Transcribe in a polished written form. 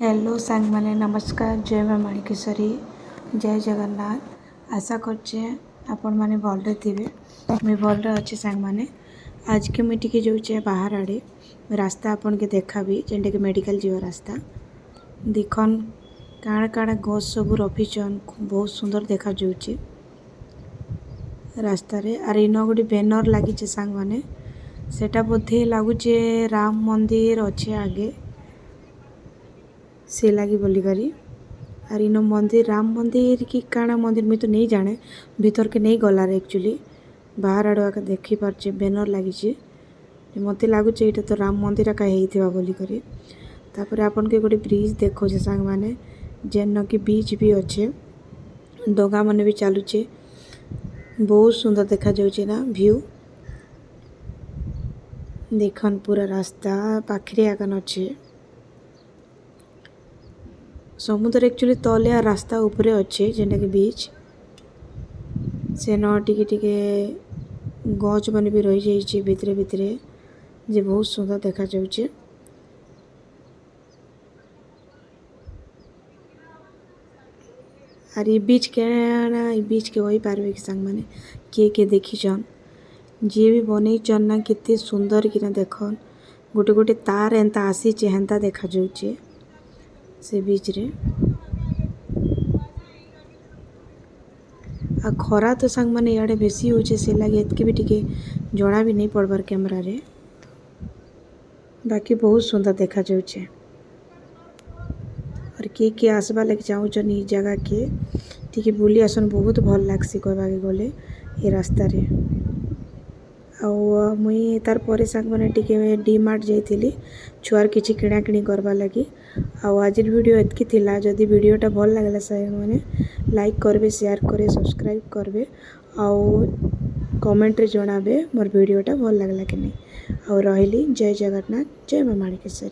Hello सांग मैंने नमस्कार जय माँ माणिकेश्वरी जय जगन्नाथ आशा करचे आपण मैंने भल्रे थे मुझे भल्रे अच्छे सांग मैंने आज के मुझे टी जाऊे बाहर आड़े रास्ता आपन के देखा भी जेनटा कि मेडिकल जीव रास्ता देखन काण काण गछ सब रखीचन बहुत सुंदर देखा जाऊे रास्ता रे आर इन गोटे बैनर लगी सांग मैंने सेटा बोधे लगुचे राम मंदिर अच्छे आगे से लगी बोलिकारी आर इन मंदिर राम मंदिर कि काଣା मंदिर मुझे तो नहीं जाने भीतर के नहीं गलार एक्चुअली बाहर आड़ आगे देखी पार्चे बैनर लगी मत लगुच ये तो राम मंदिर एका होता बोलिकारी तापर आपन के गोटे ब्रिज देखो सांग मैंने जेन कि बीच भी अच्छे डगा मैंने भी चलुचे बहुत सुंदर देखा जाऊे ना व्यू देखन पूरा रास्ता पाखरे आगन अच्छे समुद्र एक्चुअली तले आ रास्ता ऊपर अच्छे जेनटा कि बीच से न टिके गच मैंने भी रही जाइए भितरे भितरे जे बहुत सुंदर देखा जाऊे आर ये बीच के बीच के वही पार्वे कि सांग मैंने किए देखीचन जी भी बनईचन ना केते सुंदर कि देखन गोटे गोटे तार एंता आसीचे हेन्ता देखा जाऊे से बीच रे आ खरा तो सांग मैंने इे बेसी होचे से लगे एतके भी टिके जना भी नहीं पड़बार कैमरा रे बाकी बहुत सुंदर देखा जाऊे और किए आसबा लगे चाहूचन ई जगह के टिके बुली आसन बहुत भल लागसी कहबाके गले ये रास्ता रे मुई तार परे सांग मैंने टिके डी मार्ट जाइली छुआर किछि किणा किणी करबा लगी आज वीडियो एतकी थिला जदि वीडियोटा भल लागला सांग मैंने लाइक करबे शेयर करे सब्सक्राइब करबे आउ कमेंट रे जणाबे मोर वीडियोटा भल लागला कि नहीं। और रहिली जय जगन्नाथ जय माँ माणिकेश्वरी।